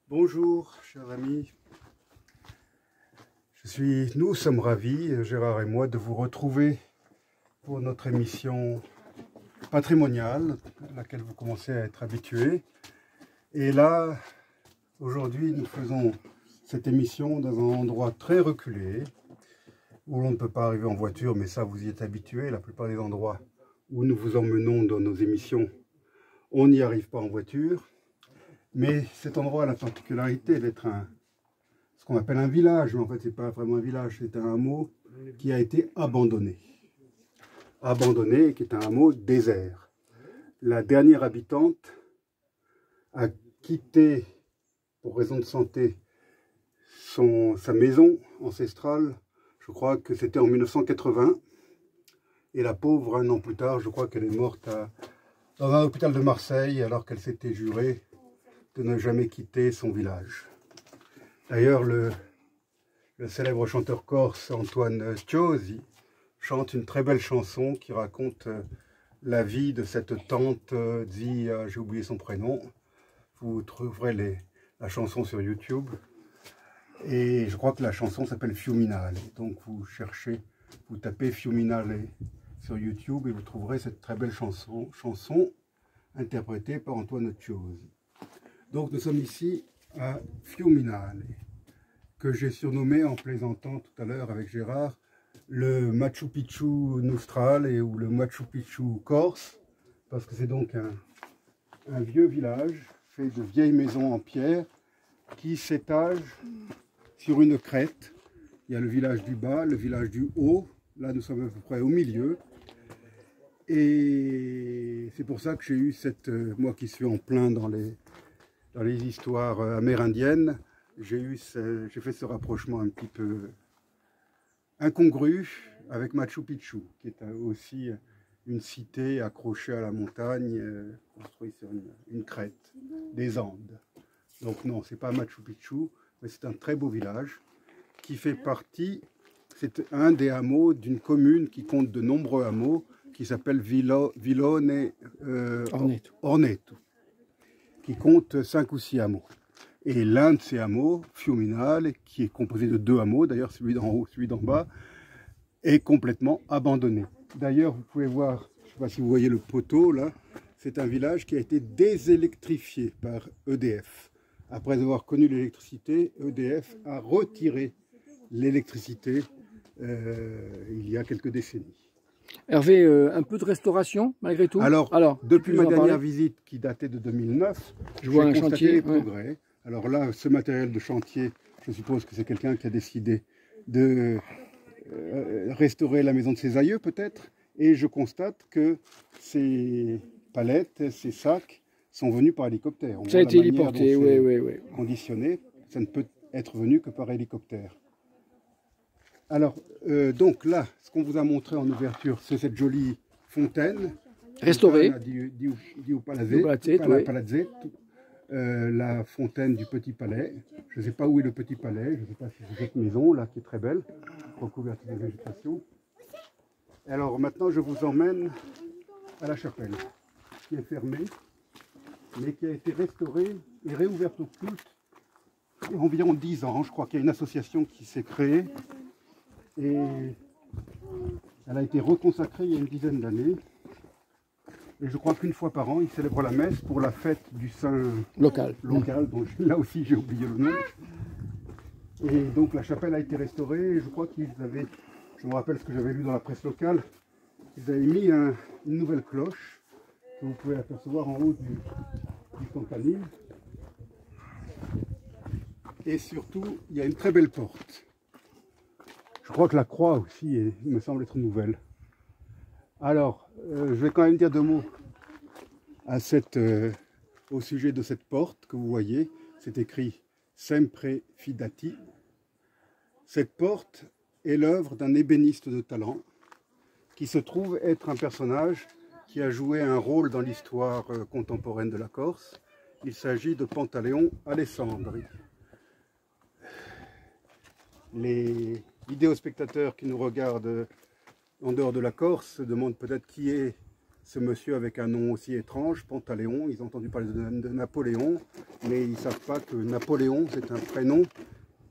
Bonjour, chers amis. Nous sommes ravis, Gérard et moi, de vous retrouver pour notre émission patrimoniale, à laquelle vous commencez à être habitués. Et là, aujourd'hui, nous faisons cette émission dans un endroit très reculé, où l'on ne peut pas arriver en voiture, mais ça, vous y êtes habitués. La plupart des endroits où nous vous emmenons dans nos émissions, on n'y arrive pas en voiture. Mais cet endroit a la particularité d'être ce qu'on appelle un village, mais en fait, ce n'est pas vraiment un village, c'est un hameau qui a été abandonné. Abandonné, qui est un hameau désert. La dernière habitante a quitté, pour raison de santé, sa maison ancestrale. Je crois que c'était en 1980. Et la pauvre, un an plus tard, je crois qu'elle est morte dans un hôpital de Marseille, alors qu'elle s'était jurée de ne jamais quitter son village. D'ailleurs, le célèbre chanteur corse Antoine Chiosi chante une très belle chanson qui raconte la vie de cette tante j'ai oublié son prénom. Vous trouverez la chanson sur YouTube. Et je crois que la chanson s'appelle Fiuminale. Donc vous tapez Fiuminale sur YouTube et vous trouverez cette très belle chanson interprétée par Antoine Chiosi. Donc nous sommes ici à Fiuminale, que j'ai surnommé en plaisantant tout à l'heure avec Gérard, le Machu Picchu Noustral ou le Machu Picchu Corse, parce que c'est donc un vieux village fait de vieilles maisons en pierre qui s'étage sur une crête. Il y a le village du bas, le village du haut, là nous sommes à peu près au milieu. Et c'est pour ça que j'ai eu moi qui suis en plein dans les histoires amérindiennes, j'ai fait ce rapprochement un petit peu incongru avec Machu Picchu, qui est aussi une cité accrochée à la montagne, construite sur une crête des Andes. Donc non, c'est pas Machu Picchu, mais c'est un très beau village qui fait partie, c'est un des hameaux d'une commune qui compte de nombreux hameaux, qui s'appelle Villone Orneto, qui compte 5 ou 6 hameaux. Et l'un de ces hameaux, Fiuminale, qui est composé de 2 hameaux, d'ailleurs celui d'en haut, celui d'en bas, est complètement abandonné. D'ailleurs, vous pouvez voir, je ne sais pas si vous voyez le poteau là, c'est un village qui a été désélectrifié par EDF. Après avoir connu l'électricité, EDF a retiré l'électricité il y a quelques décennies. Hervé, un peu de restauration malgré tout. Alors depuis ma dernière visite qui datait de 2009, je vois un constaté chantier, les progrès. Ouais. Alors là, ce matériel de chantier, je suppose que c'est quelqu'un qui a décidé de restaurer la maison de ses aïeux peut-être. Et je constate que ces palettes, ces sacs sont venus par hélicoptère. Ça a été héliporté, oui. Conditionné, ça ne peut être venu que par hélicoptère. Alors, donc là, ce qu'on vous a montré en ouverture, c'est cette jolie fontaine. Restaurée. La fontaine du Petit Palais. Je ne sais pas où est le Petit Palais, je ne sais pas si c'est cette maison là qui est très belle, recouverte de végétation. Alors maintenant, je vous emmène à la chapelle, qui est fermée, mais qui a été restaurée et réouverte au culte il y a environ 10 ans. Je crois qu'il y a une association qui s'est créée. Et elle a été reconsacrée il y a une dizaine d'années. Et je crois qu'une fois par an, ils célèbrent la messe pour la fête du saint local, dont là aussi j'ai oublié le nom. Et donc la chapelle a été restaurée. Et je crois qu'ils avaient, je me rappelle ce que j'avais lu dans la presse locale, ils avaient mis une nouvelle cloche que vous pouvez apercevoir en haut du campanile. Et surtout, il y a une très belle porte. Je crois que la croix aussi me semble être nouvelle. Alors, je vais quand même dire 2 mots au sujet de cette porte que vous voyez. C'est écrit Sempre Fidati. Cette porte est l'œuvre d'un ébéniste de talent qui se trouve être un personnage qui a joué un rôle dans l'histoire contemporaine de la Corse. Il s'agit de Pantaleon Alessandri. Les vidéospectateurs qui nous regardent en dehors de la Corse se demandent peut-être qui est ce monsieur avec un nom aussi étrange, Pantaléon. Ils ont entendu parler de Napoléon, mais ils ne savent pas que Napoléon, c'est un prénom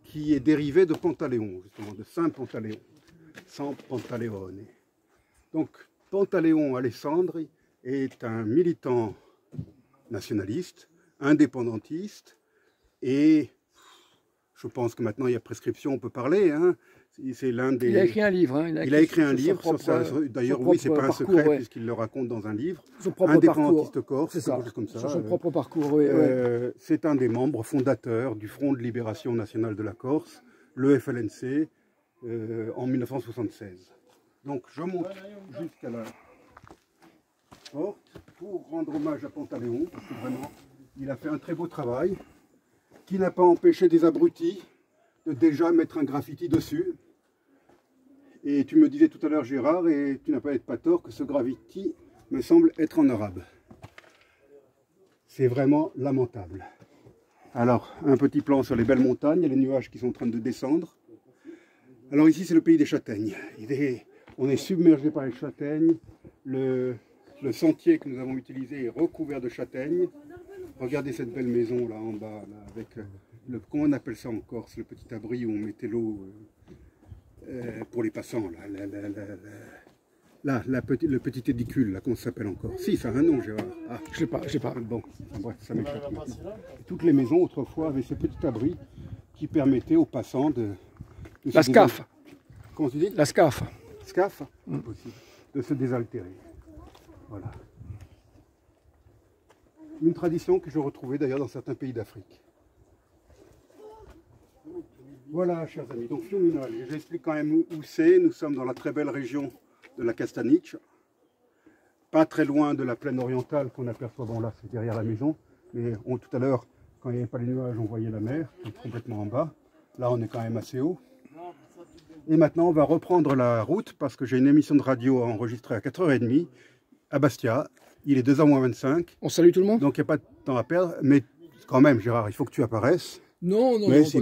qui est dérivé de Pantaléon, justement, de Saint Pantaléon, San Pantaleone. Donc, Pantaléon Alessandri est un militant nationaliste, indépendantiste, et je pense que maintenant il y a prescription, on peut parler. Hein. C'est l'un des... Il a écrit un livre. Hein. Il a écrit un livre. D'ailleurs, oui, c'est pas un secret puisqu'il le raconte dans un livre. Son propre Indépendantiste corse, c'est ça. Comme ça. Sur son propre parcours. Oui, c'est un des membres fondateurs du Front de Libération Nationale de la Corse, le FLNC, en 1976. Donc, je monte jusqu'à la porte pour rendre hommage à Pantaléon, parce que vraiment, il a fait un très beau travail, qui n'a pas empêché des abrutis de déjà mettre un graffiti dessus. Et tu me disais tout à l'heure, Gérard, et tu n'as pas tort, que ce graffiti me semble être en arabe. C'est vraiment lamentable. Alors, un petit plan sur les belles montagnes, il y a les nuages qui sont en train de descendre. Alors ici, c'est le pays des châtaignes. On est submergé par les châtaignes. Le sentier que nous avons utilisé est recouvert de châtaignes. Regardez cette belle maison là en bas, là, avec comment on appelle ça en Corse, le petit abri où on mettait l'eau pour les passants. Le petit édicule, là, comment ça s'appelle encore? Si, ça a un nom, Gérard. Ah, je sais pas. Bon, bref, ça m'échappe maintenant. Toutes les maisons autrefois avaient ce petit abri qui permettait aux passants de la SCAF. Comment tu dis? La SCAF. SCAF, possible, de se désaltérer. Voilà. Une tradition que je retrouvais d'ailleurs dans certains pays d'Afrique. Voilà, chers amis, donc Fiuminole, j'explique quand même où c'est. Nous sommes dans la très belle région de la Castaniche, pas très loin de la plaine orientale qu'on aperçoit, bon là c'est derrière la maison, mais tout à l'heure, quand il n'y avait pas les nuages, on voyait la mer, qui est complètement en bas. Là on est quand même assez haut. Et maintenant on va reprendre la route, parce que j'ai une émission de radio à enregistrer à 4h30, à Bastia. Il est 2h moins 25. On salue tout le monde. Donc il n'y a pas de temps à perdre, mais quand même Gérard, il faut que tu apparaisses. Non. Mais si.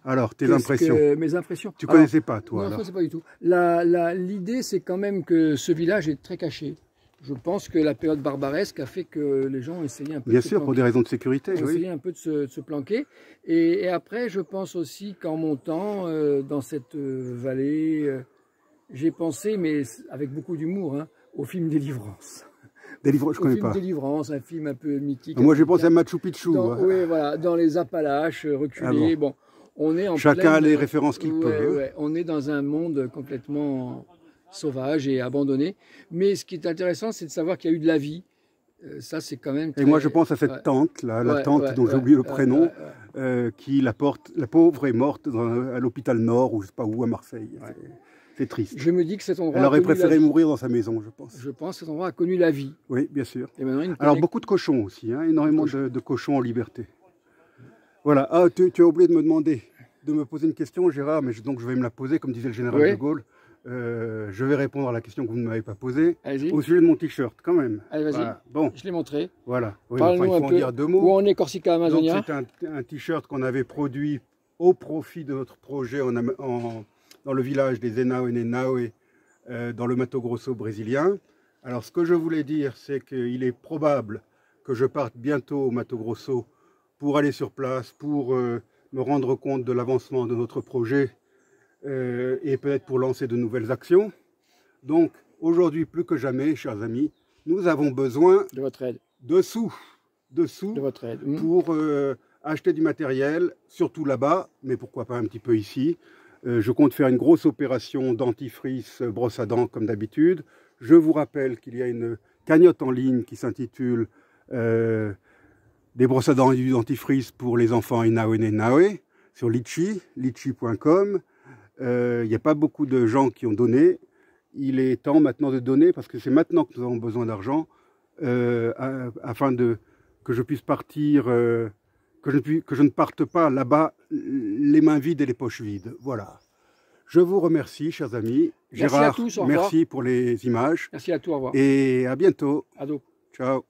Alors, tes impressions. Mes impressions. Tu ne connaissais pas, toi? Non, je ne connaissais pas du tout. L'idée, c'est quand même que ce village est très caché. Je pense que la période barbaresque a fait que les gens essayaient un peu de se planquer. Bien sûr, pour des raisons de sécurité. Ils essayaient un peu de se planquer. Et après, je pense aussi qu'en montant dans cette vallée, j'ai pensé, mais avec beaucoup d'humour, hein, au film Délivrance. Délivrance, je connais pas. Délivrance, un film un peu mythique. Moi, j'ai pensé à Machu Picchu. Oui, voilà, dans les Appalaches, reculés. Bon, on est en chacun a les références qu'il peut. Ouais, on est dans un monde complètement sauvage et abandonné. Mais ce qui est intéressant, c'est de savoir qu'il y a eu de la vie. Ça, c'est quand même très... Et moi, je pense à cette tante, là, la tante dont j'ai oublié le prénom, qui la pauvre est morte à l'hôpital Nord, ou je ne sais pas où, à Marseille. C'est triste. Je me dis que cet endroit. Elle aurait préféré mourir dans sa maison, je pense. Je pense que cet endroit a connu la vie. Oui, bien sûr. Et maintenant, alors, beaucoup de cochons aussi, hein, énormément de cochons en liberté. Voilà. Ah, tu as oublié de me demander, de me poser une question, Gérard, mais donc je vais me la poser, comme disait le général de Gaulle. Je vais répondre à la question que vous ne m'avez pas posée, au sujet de mon t-shirt, quand même. Allez, vas-y. Voilà. Bon. Je l'ai montré. Voilà. Oui, parle-nous il faut en dire deux mots. Où en est Corsica Amazonia? C'est un t-shirt qu'on avait produit au profit de notre projet dans le village des Enaoe, dans le Mato Grosso brésilien. Alors, ce que je voulais dire, c'est qu'il est probable que je parte bientôt au Mato Grosso pour aller sur place, pour me rendre compte de l'avancement de notre projet et peut-être pour lancer de nouvelles actions. Donc, aujourd'hui, plus que jamais, chers amis, nous avons besoin de votre aide, de sous de votre aide. Pour acheter du matériel, surtout là-bas, mais pourquoi pas un petit peu ici. Je compte faire une grosse opération dentifrice brosse à dents comme d'habitude. Je vous rappelle qu'il y a une cagnotte en ligne qui s'intitule des brosses à dents et du dentifrice pour les enfants Enaoe sur litchi.com. Il n'y a pas beaucoup de gens qui ont donné. Il est temps maintenant de donner parce que c'est maintenant que nous avons besoin d'argent afin que je puisse partir, que je ne parte pas là-bas les mains vides et les poches vides. Voilà. Je vous remercie, chers amis. Merci Gérard, à tous, au merci pour les images. Merci à tous, au revoir. Et à bientôt. Ado. Ciao.